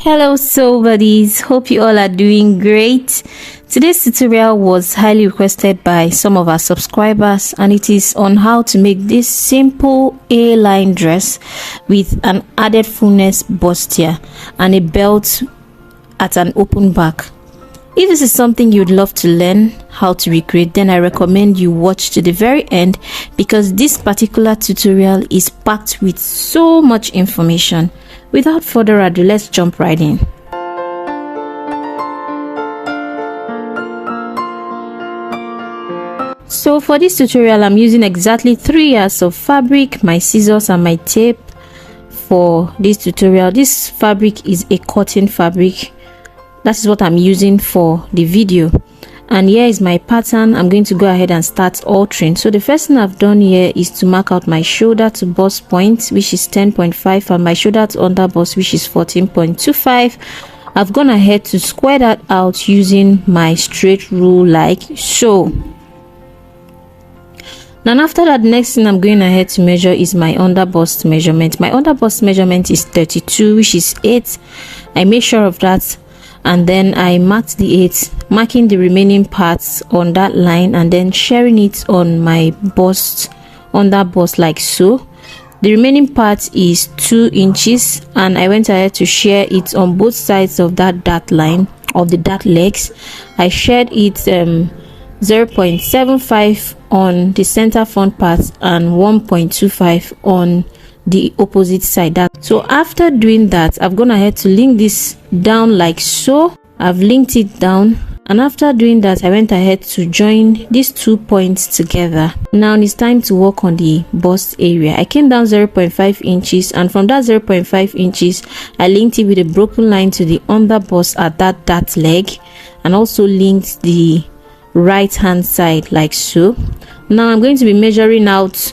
Hello soul buddies, hope you all are doing great. Today's tutorial was highly requested by some of our subscribers, and it is on how to make this simple A-line dress with an added fullness bustier and a belt at an open back. If this is something you'd love to learn how to recreate, then I recommend you watch to the very end, because this particular tutorial is packed with so much information. Without further ado, let's jump right in. So for this tutorial, I'm using exactly 3 yards of fabric, my scissors and my tape for this tutorial. This fabric is a cotton fabric. That is what I'm using for the video. And here is my pattern. I'm going to go ahead and start altering. So the first thing I've done here is to mark out my shoulder to bust point, which is 10.5, and my shoulder to under bust, which is 14.25. I've gone ahead to square that out using my straight rule like so. Now after that, next thing I'm going ahead to measure is my under bust measurement. My under bust measurement is 32, which is 8. I made sure of that. And then I marked the 8, marking the remaining parts on that line and then sharing it on my bust, under bust like so. The remaining part is 2 inches, and I went ahead to share it on both sides of that dart line, of the dart legs. I shared it 0.75 on the center front part and 1.25 on the opposite side. So after doing that, I've gone ahead to link this down like so. I've linked it down, and after doing that, I went ahead to join these 2 points together. Now it's time to work on the bust area. I came down 0.5 inches, and from that 0.5 inches I linked it with a broken line to the under bust at that dart leg, and also linked the right hand side like so. Now I'm going to be measuring out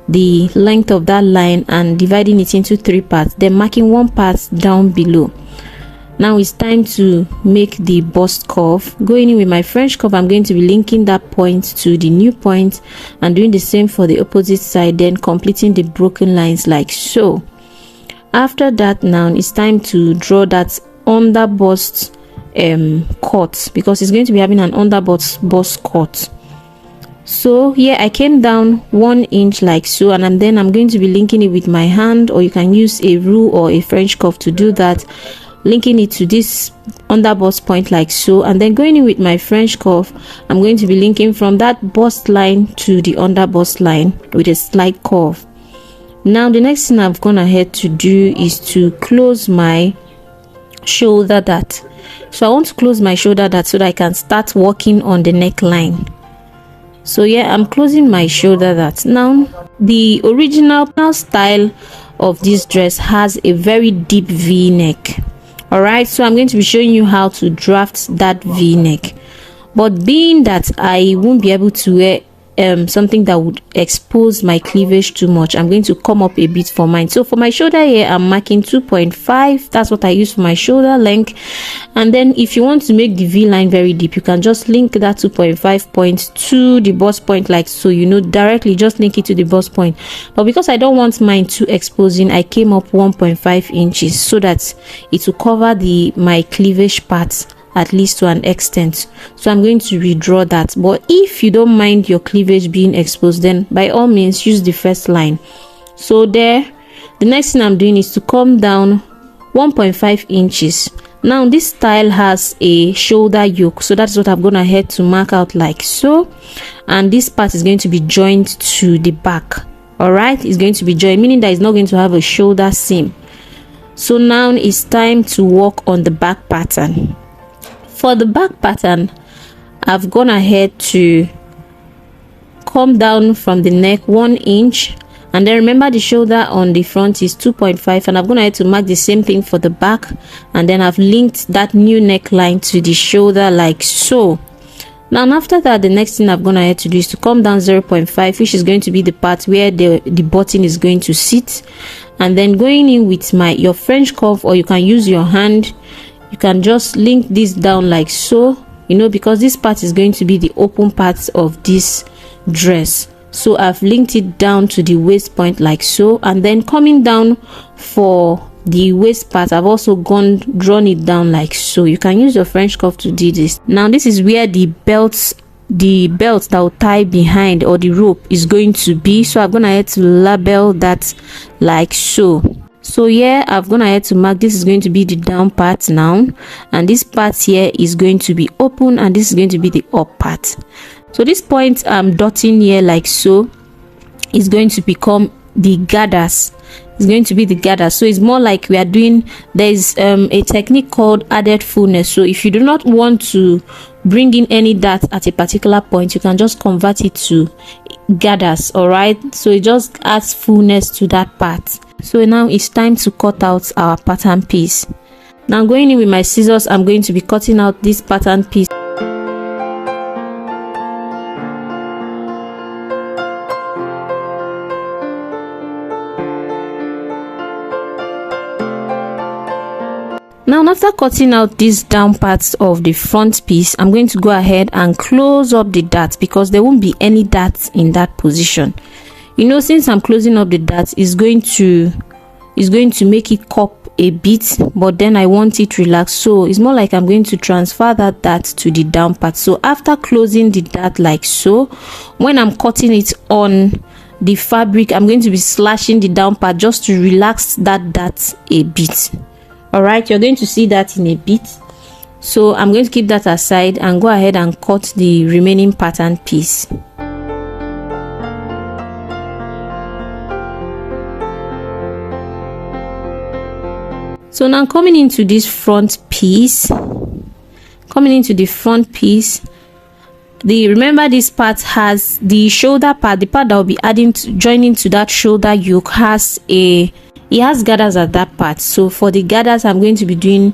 the length of that line and dividing it into 3 parts, then marking 1 part down below. Now it's time to make the bust curve. Going in with my French curve, I'm going to be linking that point to the new point and doing the same for the opposite side, then completing the broken lines like so. After that, now it's time to draw that under bust cut, because it's going to be having an under bust cut. So here I came down 1 inch like so, and then I'm going to be linking it with my hand, or you can use a rule or a French curve to do that, linking it to this under bust point like so, and then going in with my French curve, I'm going to be linking from that bust line to the under bust line with a slight curve. Now the next thing I've gone ahead to do is to close my shoulder dart. So I want to close my shoulder dart so that I can start working on the neckline. So yeah, I'm closing my shoulder dart. Now the original style of this dress has a very deep V-neck. Alright, so I'm going to be showing you how to draft that V-neck, but being that I won't be able to wear something that would expose my cleavage too much, I'm going to come up a bit for mine. So for my shoulder here, I'm marking 2.5. that's what I use for my shoulder length. And then if you want to make the V line very deep, you can just link that 2.5 point to the bust point like so, directly just link it to the bust point. But because I don't want mine too exposing, I came up 1.5 inches so that it will cover my cleavage parts at least to an extent. So I'm going to redraw that. But if you don't mind your cleavage being exposed, then by all means use the first line. So there, the next thing I'm doing is to come down 1.5 inches. Now this style has a shoulder yoke, so that's what I'm gonna head to mark out like so, and this part is going to be joined to the back. All right, it's going to be joined, meaning that it's not going to have a shoulder seam. So now it's time to work on the back pattern. For the back pattern, I've gone ahead to come down from the neck 1 inch, and then remember the shoulder on the front is 2.5, and I've gone ahead to mark the same thing for the back, and then I've linked that new neckline to the shoulder like so. Now after that, the next thing I've gone ahead to do is to come down 0.5, which is going to be the part where the button is going to sit, and then going in with your French curve, or you can use your hand. You can just link this down like so, because this part is going to be the open part of this dress. So I've linked it down to the waist point like so, and then coming down for the waist part, I've also drawn it down like so. You can use your French cuff to do this. Now this is where the belt that will tie behind, or the rope, is going to be. So I'm gonna head to label that like so. So here I've gone ahead to mark this is going to be the down part now, and this part here is going to be open, and this is going to be the up part. So this point I'm dotting here like so is going to become the gathers. It's going to be the gather. So it's more like we are doing, there's a technique called added fullness. So if you do not want to bring in any dart at a particular point, you can just convert it to gathers. All right, so it just adds fullness to that part. So now it's time to cut out our pattern piece. Now going in with my scissors, I'm going to be cutting out this pattern piece. Now after cutting out these down parts of the front piece, I'm going to go ahead and close up the dart, because there won't be any dart in that position. You know, since I'm closing up the dart, it's going to make it cup a bit, but then I want it relaxed. So it's more like I'm going to transfer that dart to the down part. So after closing the dart like so, when I'm cutting it on the fabric, I'm going to be slashing the down part just to relax that dart a bit. All right, you're going to see that in a bit. So I'm going to keep that aside and go ahead and cut the remaining pattern piece. So now coming into this front piece, remember this part has the shoulder part, the part that will be joining to that shoulder yoke it has gathers at that part. So for the gathers, I'm going to be doing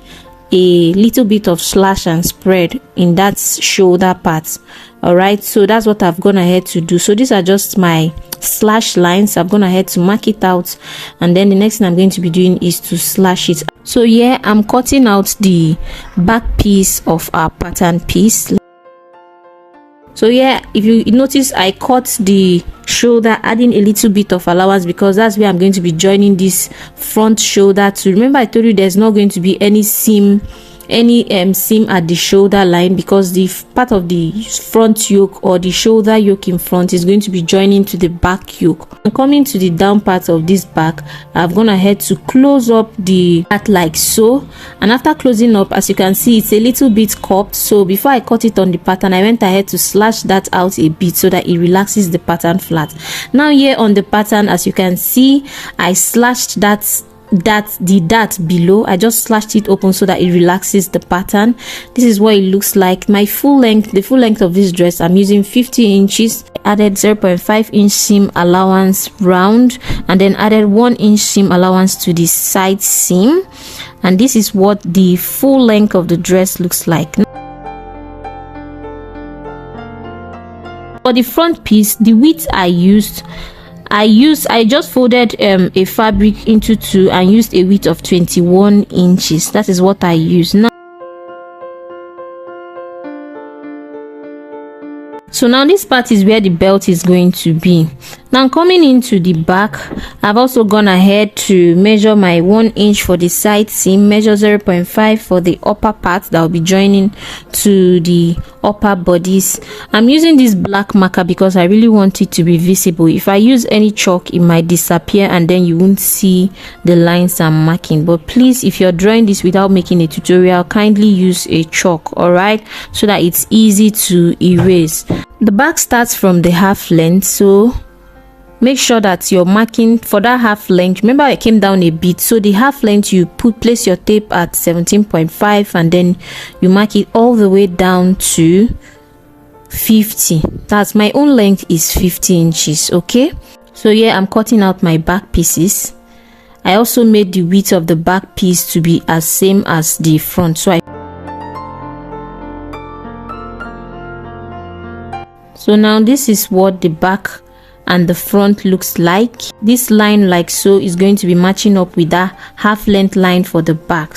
a little bit of slash and spread in that shoulder part. All right, so that's what I've gone ahead to do. So these are just my slash lines. I've gone ahead to mark it out, and then the next thing I'm going to be doing is to slash it. So yeah, I'm cutting out the back piece of our pattern piece. So yeah, if you notice, I cut the shoulder, adding a little bit of allowance, because that's where I'm going to be joining this front shoulder to. Remember, I told you there's not going to be any seam at the shoulder line, because the part of the front yoke or the shoulder yoke in front is going to be joining to the back yoke. And coming to the down part of this back, I've gone ahead to close up the part like so, and after closing up, as you can see, it's a little bit cupped. So before I cut it on the pattern, I went ahead to slash that out a bit so that it relaxes the pattern flat. Now here on the pattern, as you can see, I slashed the dart below. I just slashed it open so that it relaxes the pattern. This is what it looks like. The full length of this dress, I'm using 50 inches. I added 0.5 inch seam allowance round, and then added 1 inch seam allowance to the side seam, and this is what the full length of the dress looks like. For the front piece, the width I just folded a fabric into two and used a width of 21 inches. That is what I use now. So now this part is where the belt is going to be. Now coming into the back, I've also gone ahead to measure my 1 inch for the side seam, measure 0.5 for the upper part that will be joining to the upper bodice. I'm using this black marker because I really want it to be visible. If I use any chalk, it might disappear and then you won't see the lines I'm marking. But please, if you're drawing this without making a tutorial, kindly use a chalk, all right, so that it's easy to erase. The back starts from the half length, so make sure that you're marking for that half length. Remember, I came down a bit, so the half length you place your tape at 17.5 and then you mark it all the way down to 50. That's my own length is 50 inches. Okay, so yeah, I'm cutting out my back pieces. I also made the width of the back piece to be as same as the front, so now this is what the back and the front looks like. This line like so is going to be matching up with that half length line for the back.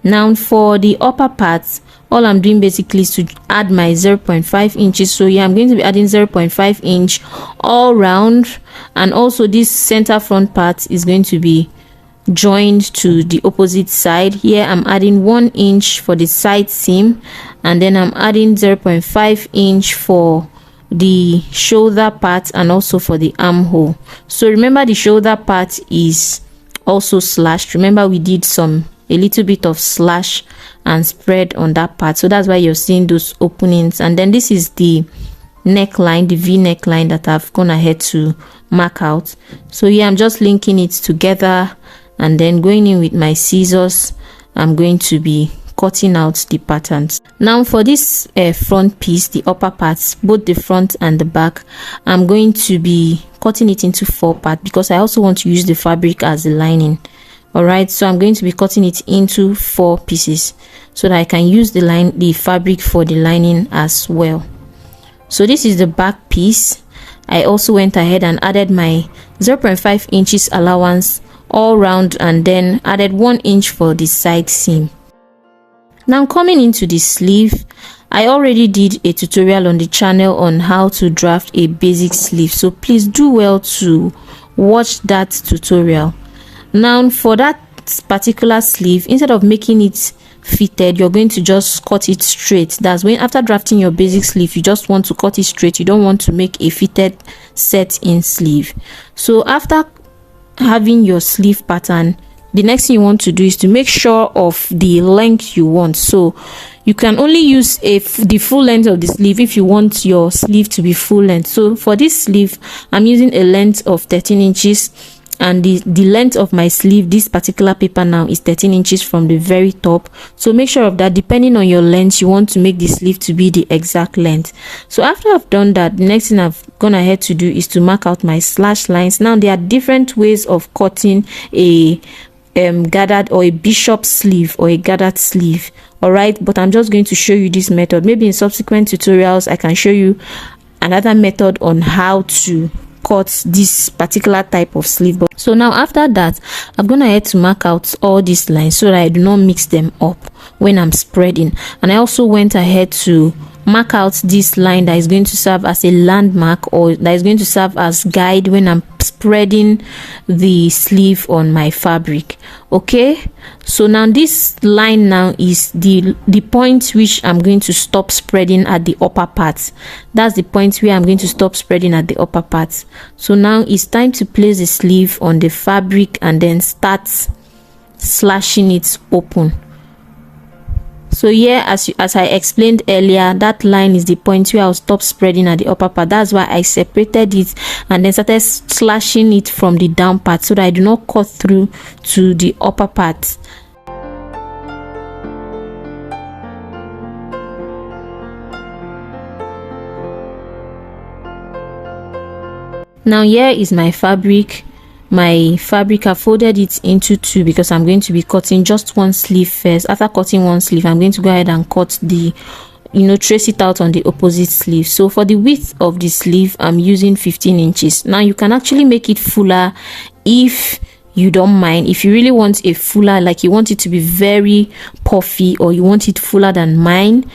Now for the upper parts, all I'm doing basically is to add my 0.5 inches. So yeah, I'm going to be adding 0.5 inch all round, and also this center front part is going to be joined to the opposite side. Here I'm adding 1 inch for the side seam, and then I'm adding 0.5 inch for the shoulder part and also for the armhole. So remember, the shoulder part is also slashed. Remember, we did a little bit of slash and spread on that part, so that's why you're seeing those openings. And then this is the neckline, the V neckline that I've gone ahead to mark out. So yeah, I'm just linking it together, and then going in with my scissors, I'm going to be cutting out the patterns. Now for this front piece, the upper parts, both the front and the back, I'm going to be cutting it into 4 parts because I also want to use the fabric as a lining. All right, so I'm going to be cutting it into 4 pieces so that I can use the fabric for the lining as well. So this is the back piece. I also went ahead and added my 0.5 inches allowance all round, and then added 1 inch for the side seam. Now coming into the sleeve, I already did a tutorial on the channel on how to draft a basic sleeve, so please do well to watch that tutorial. Now for that particular sleeve, instead of making it fitted, you're going to just cut it straight. That's when, after drafting your basic sleeve, you just want to cut it straight. You don't want to make a fitted set in sleeve. So after having your sleeve pattern, the next thing you want to do is to make sure of the length you want. So you can only use the full length of the sleeve if you want your sleeve to be full length. So for this sleeve, I'm using a length of 13 inches, and the length of my sleeve, this particular paper now, is 13 inches from the very top. So make sure of that. Depending on your length, you want to make the sleeve to be the exact length. So after I've done that, the next thing I've gone ahead to do is to mark out my slash lines. Now there are different ways of cutting a gathered or a bishop sleeve or a gathered sleeve. All right, but I'm just going to show you this method. Maybe in subsequent tutorials I can show you another method on how to cut this particular type of sleeve. So now after that, I'm gonna head to mark out all these lines so that I do not mix them up when I'm spreading. And I also went ahead to mark out this line that is going to serve as a landmark, or that is going to serve as guide when I'm spreading the sleeve on my fabric. Okay, so now this line now is the point which I'm going to stop spreading at the upper part. That's the point where I'm going to stop spreading at the upper part. So now it's time to place the sleeve on the fabric and then start slashing it open. So here, as I explained earlier, that line is the point where I'll stop spreading at the upper part. That's why I separated it and then started slashing it from the down part so that I do not cut through to the upper part. Now here is my fabric. I folded it into 2 because I'm going to be cutting just one sleeve first. After cutting one sleeve, I'm going to go ahead and cut the, trace it out on the opposite sleeve. So for the width of the sleeve, I'm using 15 inches. Now you can actually make it fuller if you don't mind. If you really want a fuller, like you want it to be very puffy, or you want it fuller than mine,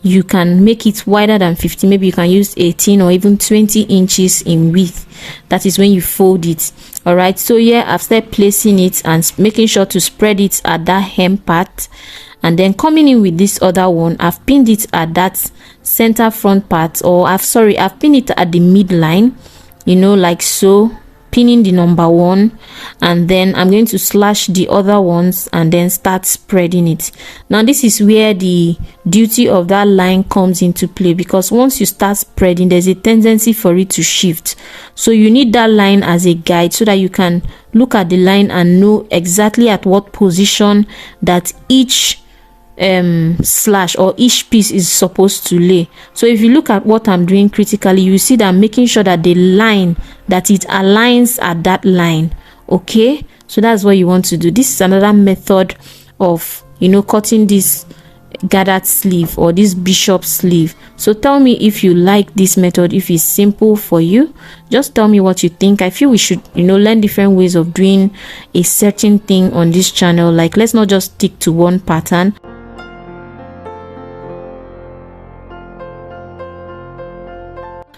you can make it wider than 50. Maybe you can use 18 or even 20 inches in width. That is when you fold it. All right, so yeah, I've started placing it and making sure to spread it at that hem part, and then coming in with this other one, I've pinned it at that center front part, or I've pinned it at the midline, like so, pinning the number 1, and then I'm going to slash the other ones and then start spreading it. Now this is where the duty of that line comes into play, because once you start spreading, there's a tendency for it to shift. So you need that line as a guide so that you can look at the line and know exactly at what position that each slash or each piece is supposed to lay. So if you look at what I'm doing critically, you see that I'm making sure that the line, that it aligns at that line. Okay, so that's what you want to do. This is another method of cutting this gathered sleeve or this bishop sleeve. So tell me if you like this method, if it's simple for you. Just tell me what you think. I feel we should, you know, learn different ways of doing a certain thing on this channel. Like, let's not just stick to one pattern.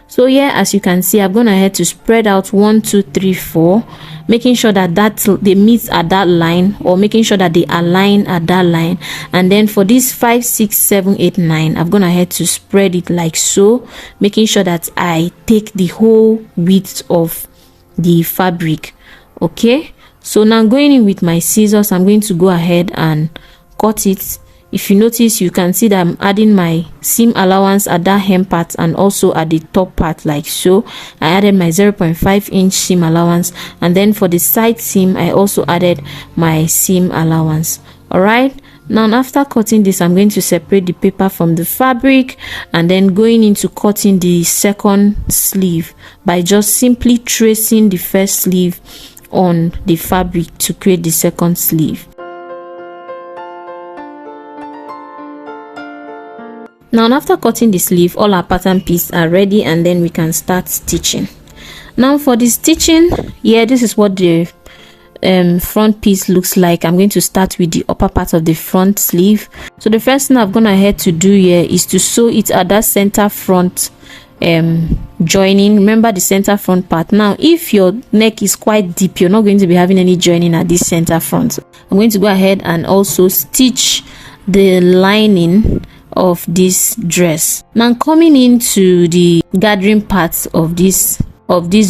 So yeah, as you can see, I've gone ahead to spread out 1 2 3 4, making sure that they meet at that line, or making sure that they align at that line. And then for this 5 6 7 8 9, I've gone ahead to spread it like so, making sure that I take the whole width of the fabric. Okay, so now going in with my scissors, I'm going to go ahead and cut it. If you notice, you can see that I'm adding my seam allowance at that hem part and also at the top part like so. I added my 0.5 inch seam allowance, and then for the side seam I also added my seam allowance. All right, now after cutting this, I'm going to separate the paper from the fabric, and then going into cutting the second sleeve by just simply tracing the first sleeve on the fabric to create the second sleeve. Now after cutting the sleeve, all our pattern pieces are ready, and then we can start stitching. Now for the stitching, yeah, this is what the front piece looks like. I'm going to start with the upper part of the front sleeve. So the first thing I've gone ahead to do here is to sew it at that center front joining. Remember the center front part. Now if your neck is quite deep, you're not going to be having any joining at this center front. I'm going to go ahead and also stitch the lining of this dress. Now coming into the gathering parts of this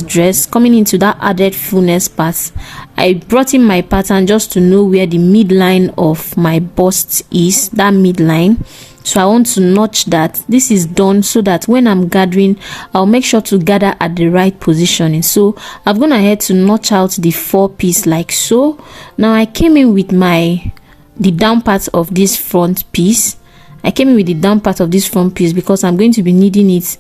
dress, coming into that added fullness part, I brought in my pattern just to know where the midline of my bust is, that midline. So I want to notch that. This is done so that when I'm gathering, I'll make sure to gather at the right positioning. So I've gone ahead to notch out the 4 piece like so. Now I came in with the down part of this front piece. Because I'm going to be needing it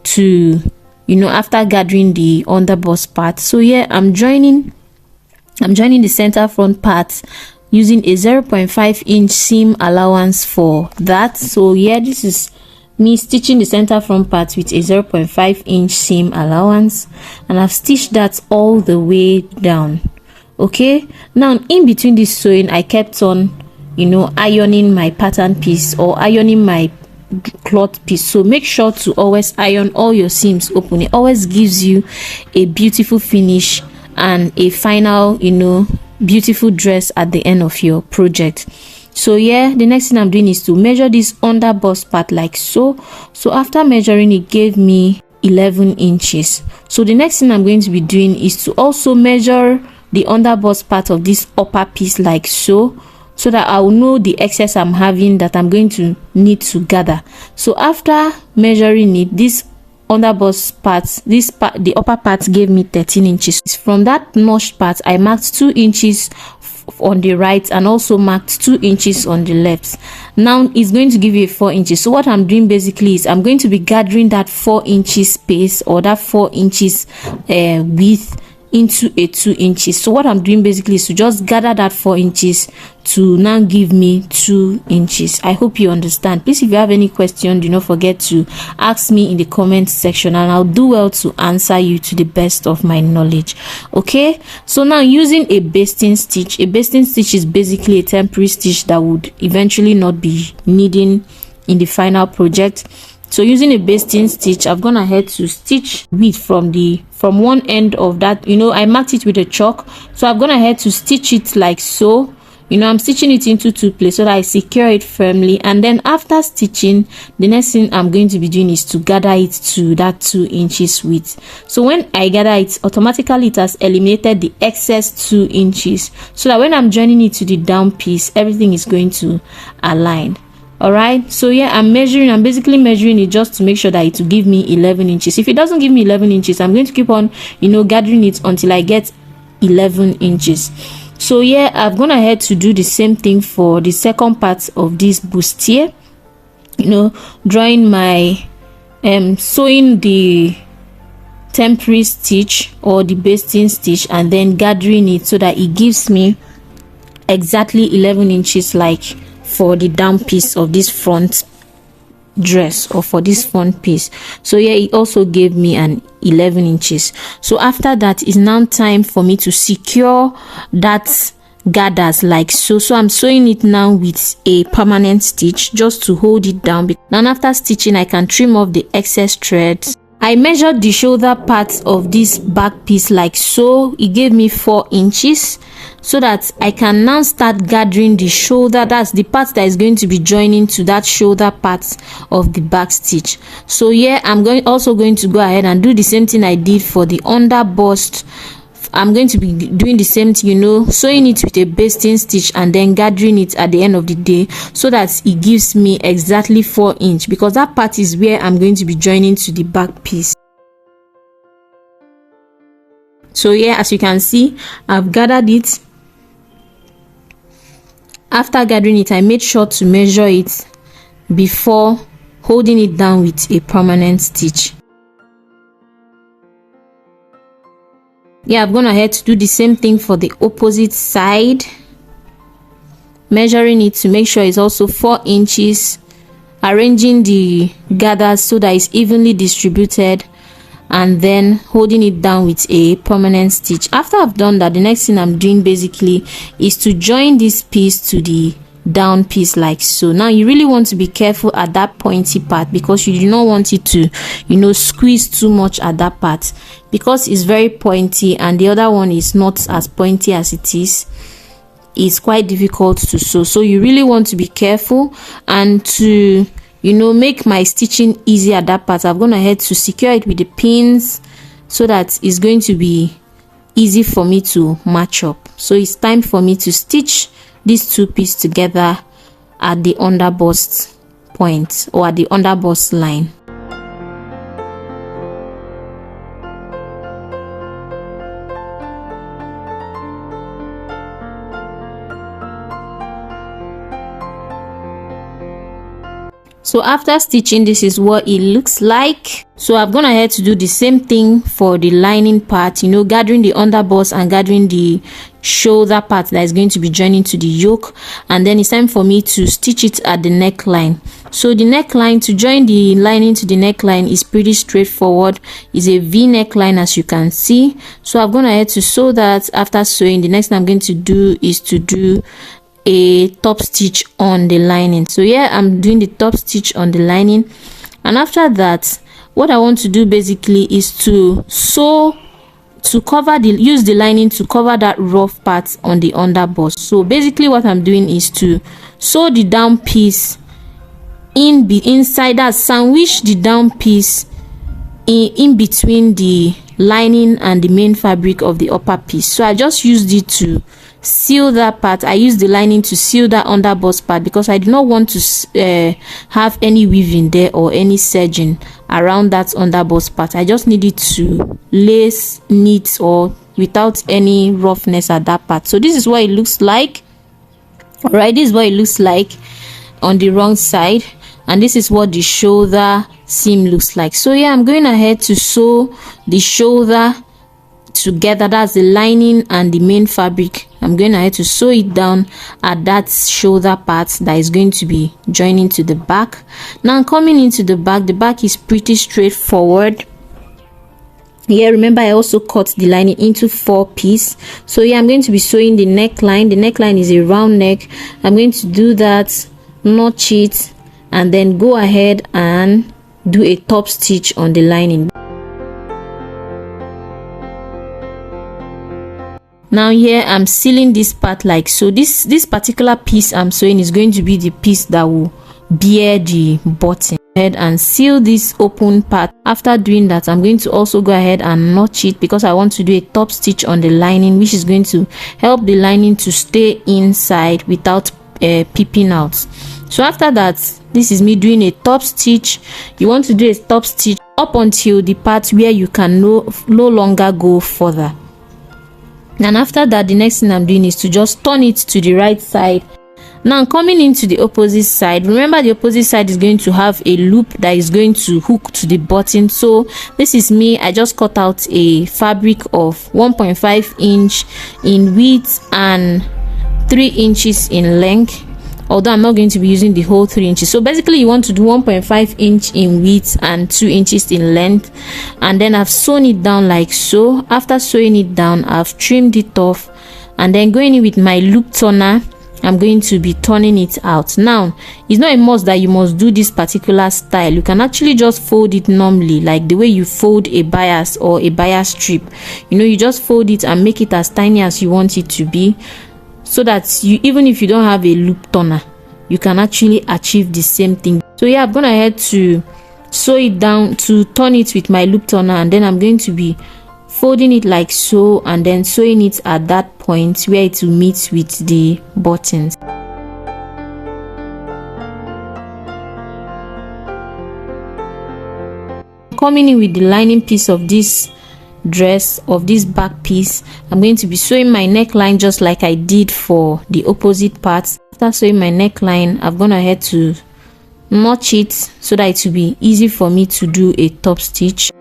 to, you know, after gathering the under bust part. So yeah, I'm joining the center front part using a 0.5 inch seam allowance for that. So yeah, this is me stitching the center front part with a 0.5 inch seam allowance, and I've stitched that all the way down. Okay, now in between this sewing, I kept on, you know, ironing my pattern piece or ironing my cloth piece. So make sure to always iron all your seams open. It always gives you a beautiful finish and a final, you know, beautiful dress at the end of your project. So yeah, the next thing I'm doing is to measure this under bust part like so. So after measuring, it gave me 11 inches. So the next thing I'm going to be doing is to also measure the under bust part of this upper piece like so that I will know the excess I'm having that I'm going to need to gather. So after measuring it, this under bust part, the upper part gave me 13 inches. From that notched part, I marked 2 inches on the right and also marked 2 inches on the left. Now it's going to give you 4 inches. So what I'm doing basically is I'm going to be gathering that 4 inches space, or that 4 inches width, into a 2 inches. So what I'm doing basically is to just gather that 4 inches to now give me 2 inches. I hope you understand. Please, if you have any question, do not forget to ask me in the comment section, and I'll do well to answer you to the best of my knowledge. Okay, so now using a basting stitch. A basting stitch is basically a temporary stitch that would eventually not be needing in the final project. So using a basting stitch, I've gone ahead to stitch width from one end of that, you know, I marked it with a chalk. So I've gone ahead to stitch it like so. You know, I'm stitching it into 2 places so that I secure it firmly. And then after stitching, the next thing I'm going to be doing is to gather it to that 2 inches width. So when I gather it, automatically it has eliminated the excess 2 inches, so that when I'm joining it to the down piece, everything is going to align. All right, so yeah, I'm basically measuring it just to make sure that it will give me 11 inches. If it doesn't give me 11 inches, I'm going to keep on, you know, gathering it until I get 11 inches. So yeah, I've gone ahead to do the same thing for the second part of this bustier. You know, drawing my sewing the temporary stitch or the basting stitch, and then gathering it so that it gives me exactly 11 inches like for the down piece of this front dress, or for this front piece. So yeah, it also gave me an 11 inches. So after that, it's now time for me to secure that gathers like so. So I'm sewing it now with a permanent stitch just to hold it down. Now after stitching, I can trim off the excess threads. I measured the shoulder part of this back piece like so. It gave me 4 inches, so that I can now start gathering the shoulder. That's the part that is going to be joining to that shoulder part of the back stitch. So yeah, I'm also going to go ahead and do the same thing I did for the under bust. I'm going to be doing the same thing, you know, sewing it with a basting stitch and then gathering it at the end of the day, so that it gives me exactly 4 inch, because that part is where I'm going to be joining to the back piece. So yeah, as you can see, I've gathered it. After gathering it, I made sure to measure it before holding it down with a permanent stitch. Yeah, I've gone ahead to do the same thing for the opposite side, measuring it to make sure it's also 4 inches, arranging the gathers so that it's evenly distributed, and then holding it down with a permanent stitch. After I've done that, the next thing I'm doing basically is to join this piece to the down piece like so. Now you really want to be careful at that pointy part, because you do not want it to, you know, squeeze too much at that part, because it's very pointy and the other one is not as pointy as it is. It's quite difficult to sew, so you really want to be careful. And to, you know, make my stitching easy at that part, I've gone ahead to secure it with the pins so that it's going to be easy for me to match up. So it's time for me to stitch these two pieces together at the under bust point, or at the under bust line. So after stitching, this is what it looks like. So I've gone ahead to do the same thing for the lining part, you know, gathering the under bust and gathering the shoulder part that is going to be joining to the yoke. And then it's time for me to stitch it at the neckline. So the neckline, to join the lining to the neckline, is pretty straightforward. It's a V neckline, as you can see. So I've gone ahead to sew that. After sewing, the next thing I'm going to do is to do a top stitch on the lining. So yeah, I'm doing the top stitch on the lining, and after that, what I want to do basically is to sew to cover use the lining to cover that rough part on the under bust. So basically what I'm doing is to sew the down piece inside, that sandwich the down piece in between the lining and the main fabric of the upper piece. So I just used it to seal that part. I used the lining to seal that under bust part, because I do not want to have any weaving there or any serging around that under bust part. I just need it to lace neat or without any roughness at that part. So this is what it looks like. All right, this is what it looks like on the wrong side, and this is what the shoulder seam looks like. So yeah, I'm going ahead to sew the shoulder together, that's the lining and the main fabric. I'm going ahead to sew it down at that shoulder part that is going to be joining to the back. Now coming into the back is pretty straightforward. Yeah, remember I also cut the lining into 4 pieces. So yeah, I'm going to be sewing the neckline. The neckline is a round neck. I'm going to do that, notch it, and then go ahead and do a top stitch on the lining. Now here I'm sealing this part like so. This particular piece I'm sewing is going to be the piece that will bear the button. Ahead and seal this open part. After doing that, I'm going to also go ahead and notch it, because I want to do a top stitch on the lining, which is going to help the lining to stay inside without peeping out. So after that, this is me doing a top stitch. You want to do a top stitch up until the part where you can no longer go further. And after that, the next thing I'm doing is to just turn it to the right side. Now coming into the opposite side, remember the opposite side is going to have a loop that is going to hook to the button. So this is me, I just cut out a fabric of 1.5 inch in width and 3 inches in length although I'm not going to be using the whole 3 inches. So basically you want to do 1.5 inch in width and 2 inches in length, and then I've sewn it down like so. After sewing it down, I've trimmed it off, and then going in with my loop turner, I'm going to be turning it out. Now it's not a must that you must do this particular style. You can actually just fold it normally, like the way you fold a bias or a bias strip. You just fold it and make it as tiny as you want it to be, so that even if you don't have a loop turner, you can actually achieve the same thing. So yeah, I'm gonna head to sew it down, to turn it with my loop turner, and then I'm going to be folding it like so, and then sewing it at that point where it will meet with the buttons. Coming in with the lining piece of this dress, of this back piece, I'm going to be sewing my neckline just like I did for the opposite parts. After sewing my neckline, I've gone ahead to notch it so that it will be easy for me to do a top stitch.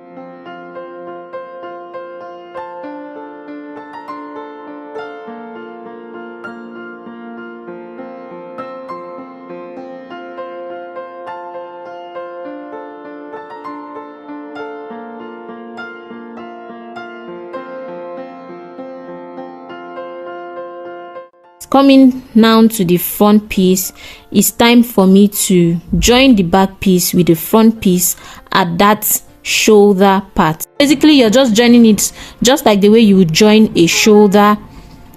Coming now to the front piece, it's time for me to join the back piece with the front piece at that shoulder part. Basically you're just joining it just like the way you would join a shoulder,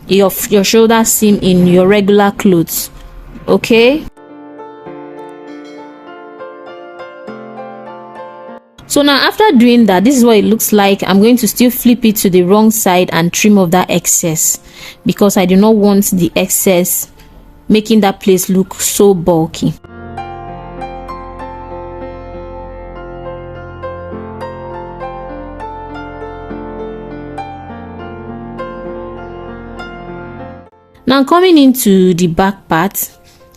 your shoulder seam in your regular clothes. Okay, so now after doing that, this is what it looks like. I'm going to still flip it to the wrong side and trim off that excess, because I do not want the excess making that place look so bulky. Now coming into the back part,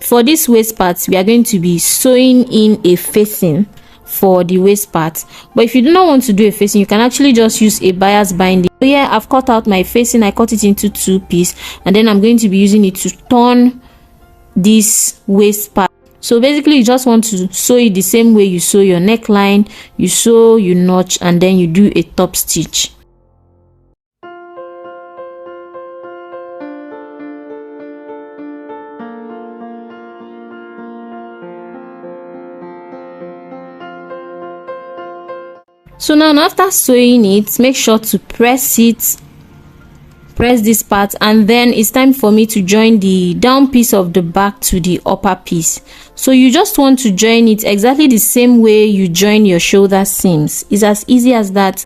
for this waist part we are going to be sewing in a facing for the waist part. But if you do not want to do a facing, you can actually just use a bias binding. So here I've cut out my facing. I cut it into 2 pieces, and then I'm going to be using it to turn this waist part. So basically you just want to sew it the same way you sew your neckline. You sew, you notch, and then you do a top stitch. So now after sewing it, make sure to press this part, and then it's time for me to join the down piece of the back to the upper piece. So you just want to join it exactly the same way you join your shoulder seams. It's as easy as that.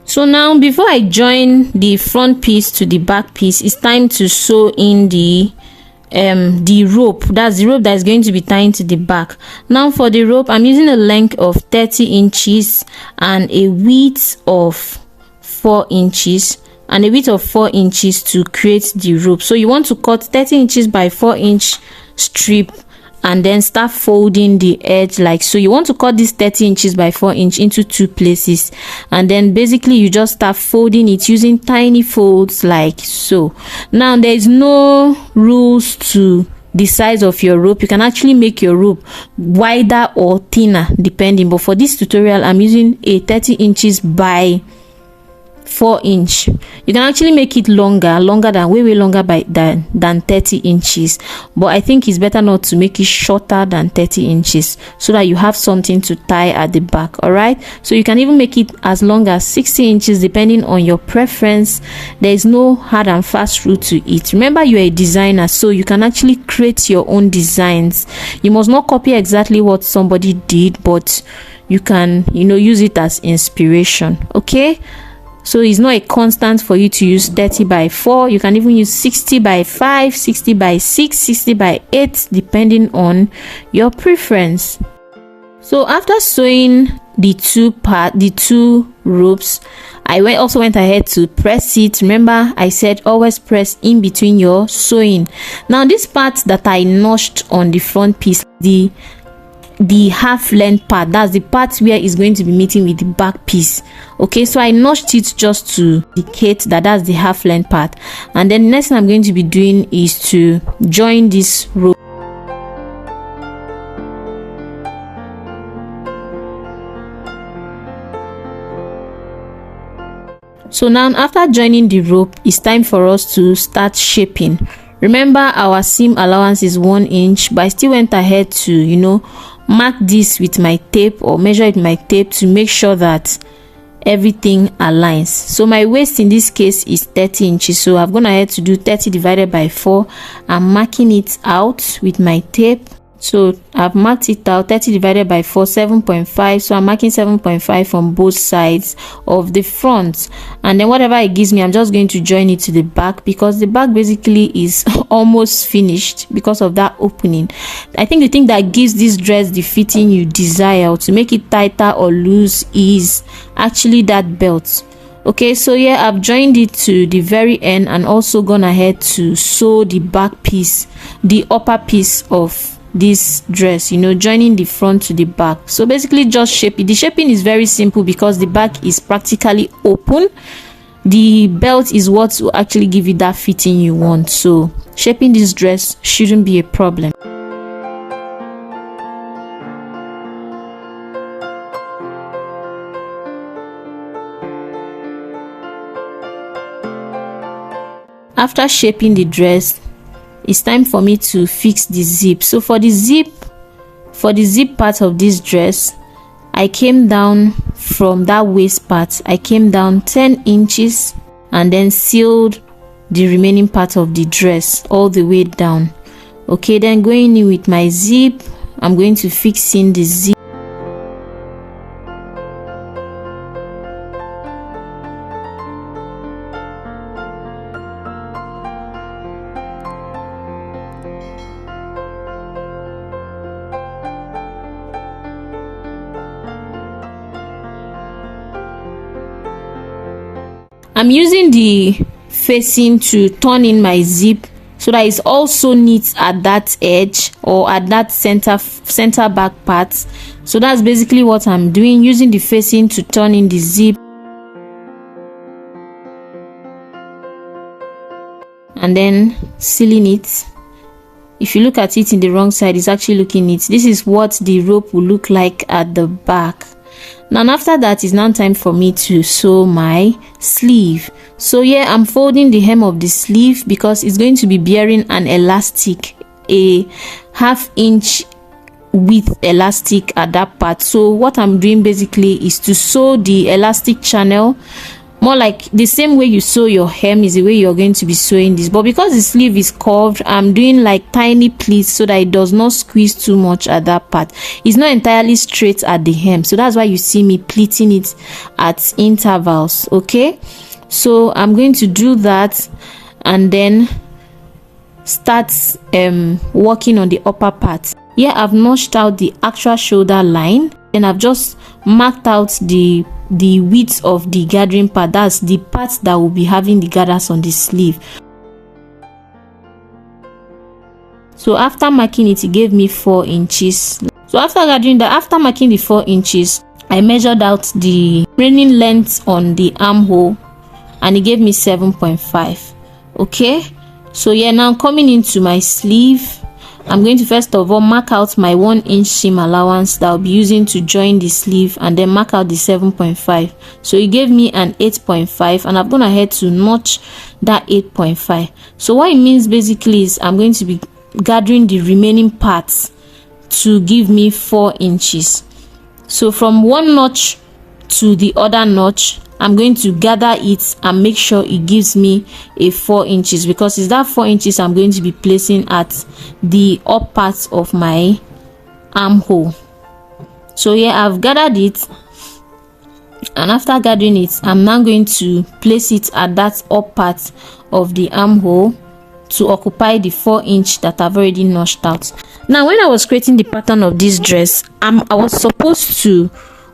So now before I join the front piece to the back piece, it's time to sew in the rope. That's the rope that is going to be tying to the back. Now for the rope, I'm using a length of 30 inches and a width of 4 inches and a width of 4 inches to create the rope. So you want to cut 30 inches by 4 inch strip and then start folding the edge like so. You want to cut this 30 inches by 4 inch into 2 places, and then basically you just start folding it using tiny folds like so. Now there is no rules to the size of your rope. You can actually make your rope wider or thinner depending, but for this tutorial I'm using a 30 inches by 4 inch. You can actually make it longer than way longer than 30 inches, but I think it's better not to make it shorter than 30 inches so that you have something to tie at the back. All right, so you can even make it as long as 60 inches depending on your preference. There is no hard and fast rule to it. Remember, you're a designer, so you can actually create your own designs. You must not copy exactly what somebody did, but you can use it as inspiration. Okay, So it's not a constant for you to use 30 by 4. You can even use 60 by 5, 60 by 6, 60 by 8, depending on your preference. So after sewing the two ropes, I also went ahead to press it. Remember, I said always press in between your sewing. Now this part that I notched on the front piece, the half length part, that's the part where it's going to be meeting with the back piece. Okay, so I notched it just to indicate that that's the half length part. And then the next thing I'm going to be doing is to join this rope. So now after joining the rope, it's time for us to start shaping. Remember, our seam allowance is 1 inch, but I still went ahead to mark this with my tape, or measure it with my tape to make sure that everything aligns. So my waist in this case is 30 inches, so I've gone ahead to do 30 divided by 4. I'm marking it out with my tape. So I've marked it out, 30 divided by 4, 7.5. So I'm marking 7.5 from both sides of the front, and then whatever it gives me, I'm just going to join it to the back, because the back basically is almost finished because of that opening. I think the thing that gives this dress the fitting you desire, or to make it tighter or loose, is actually that belt. Okay, so yeah, I've joined it to the very end, and also gone ahead to sew the back piece, the upper piece of this dress, joining the front to the back. So basically just shape it. The shaping is very simple because the back is practically open. The belt is what will actually give you that fitting you want. So shaping this dress shouldn't be a problem. After shaping the dress, it's time for me to fix the zip. So for the zip part of this dress, I came down from that waist part, I came down 10 inches and then sealed the remaining part of the dress all the way down. Okay, then going in with my zip, I'm going to fix in the zip. I'm using the facing to turn in my zip so that it's also neat at that edge, or at that center back part. So that's basically what I'm doing, using the facing to turn in the zip, and then sealing it. If you look at it in the wrong side, it's actually looking neat. This is what the rope will look like at the back. Now after that, it's now time for me to sew my sleeve. So yeah, I'm folding the hem of the sleeve because it's going to be bearing an elastic, a 1/2 inch width elastic at that part. So what I'm doing basically is to sew the elastic channel, more like the same way you sew your hem is the way you're going to be sewing this. But because the sleeve is curved, I'm doing like tiny pleats so that it does not squeeze too much at that part. It's not entirely straight at the hem, so that's why you see me pleating it at intervals. Okay, so I'm going to do that and then start working on the upper part. Here I've notched out the actual shoulder line, and I've just marked out the width of the gathering part. That's the part that will be having the gathers on the sleeve. So after marking it, it gave me 4 inches. So after marking the 4 inches, I measured out the remaining length on the armhole, and it gave me 7.5. okay, so yeah, now coming into my sleeve, I'm going to first of all mark out my 1 inch seam allowance that I'll be using to join the sleeve, and then mark out the 7.5. So it gave me an 8.5, and I've gone ahead to notch that 8.5. So what it means basically is I'm going to be gathering the remaining parts to give me 4 inches. So from one notch to the other notch, I'm going to gather it and make sure it gives me a 4 inches, because it's that 4 inches I'm going to be placing at the up part of my armhole. So yeah, I've gathered it. And after gathering it, I'm now going to place it at that up part of the armhole to occupy the 4-inch that I've already notched out. Now when I was creating the pattern of this dress, I was supposed to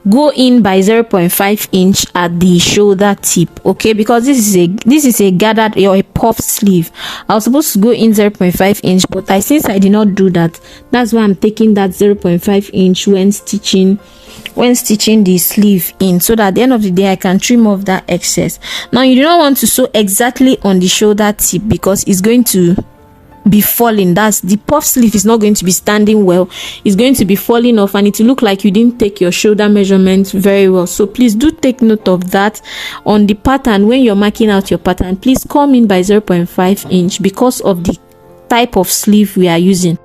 go in by 0.5 inch at the shoulder tip, okay, because this is a gathered or a puff sleeve. I was supposed to go in 0.5 inch, but since I did not do that, that's why I'm taking that 0.5 inch when stitching the sleeve in, so that at the end of the day I can trim off that excess. Now you do not want to sew exactly on the shoulder tip because it's going to be falling. That's the puff sleeve is not going to be standing well. It's going to be falling off and it will look like you didn't take your shoulder measurements very well. So please do take note of that on the pattern. When you're marking out your pattern, please come in by 0.5 inch because of the type of sleeve we are using.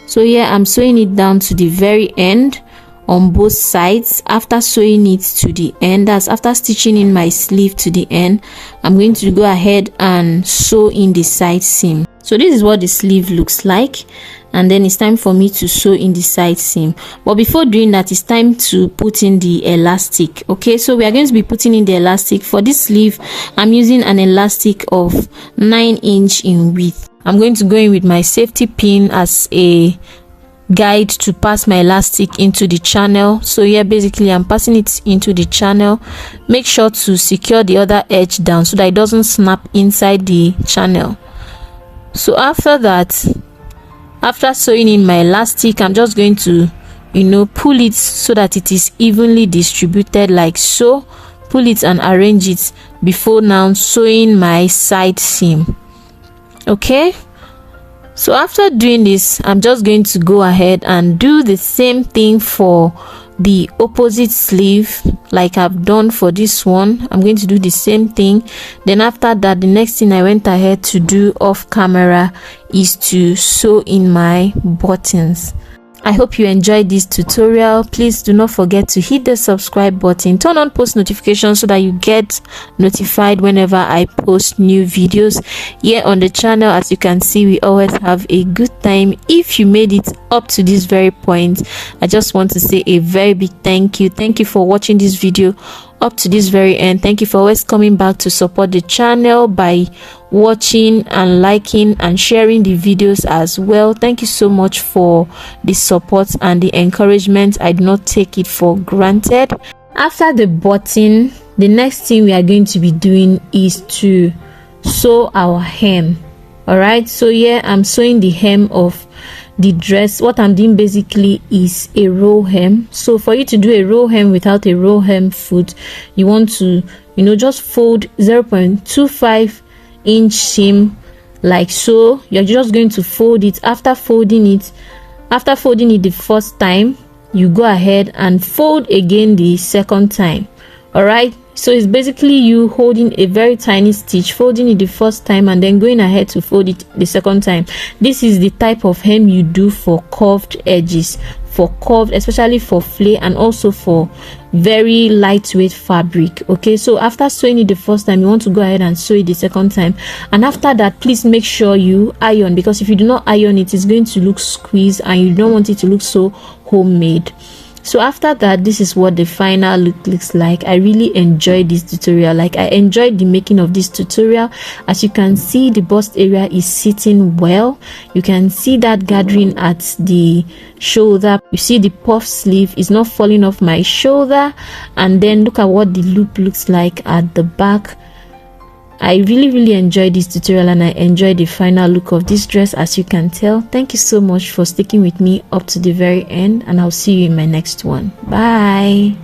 So here I'm sewing it down to the very end on both sides. After sewing it to the end, that's after stitching in my sleeve to the end, I'm going to go ahead and sew in the side seam. So this is what the sleeve looks like, and then it's time for me to sew in the side seam. But before doing that, it's time to put in the elastic. Okay, so we are going to be putting in the elastic. For this sleeve, I'm using an elastic of 9 inch in width. I'm going to go in with my safety pin as a guide to pass my elastic into the channel. So here basically I'm passing it into the channel. Make sure to secure the other edge down so that it doesn't snap inside the channel. So after that, after sewing in my elastic, I'm just going to pull it so that it is evenly distributed like so. Pull it and arrange it before now sewing my side seam. Okay, so after doing this, I'm just going to go ahead and do the same thing for the opposite sleeve like I've done for this one. I'm going to do the same thing. Then after that, the next thing I went ahead to do off camera is to sew in my buttons. I hope you enjoyed this tutorial. Please do not forget to hit the subscribe button, turn on post notifications so that you get notified whenever I post new videos here on the channel. As you can see, we always have a good time. If you made it up to this very point, I just want to say a very big thank you. Thank you for watching this video up to this very end. Thank you for always coming back to support the channel by watching and liking and sharing the videos as well. Thank you so much for the support and the encouragement. I do not take it for granted. After the button, the next thing we are going to be doing is to sew our hem. All right, so here I'm sewing the hem of the dress. What I'm doing basically is a row hem. So for you to do a row hem without a row hem foot, you want to just fold 0.25 inch seam like so. You're just going to fold it. After folding it the first time, you go ahead and fold again the second time. All right, so it's basically you holding a very tiny stitch, folding it the first time and then going ahead to fold it the second time. This is the type of hem you do for curved edges, especially for flare and also for very lightweight fabric. Okay, so after sewing it the first time, you want to go ahead and sew it the second time, and after that, please make sure you iron, because if you do not iron it, it's going to look squeezed and you don't want it to look so homemade. So after that, this is what the final look looks like. I really enjoyed this tutorial. I enjoyed the making of this tutorial. As you can see, the bust area is sitting well. You can see that gathering at the shoulder. You see the puff sleeve is not falling off my shoulder, and then look at what the loop looks like at the back. I really enjoyed this tutorial and I enjoyed the final look of this dress, as you can tell. Thank you so much for sticking with me up to the very end, and I'll see you in my next one. Bye.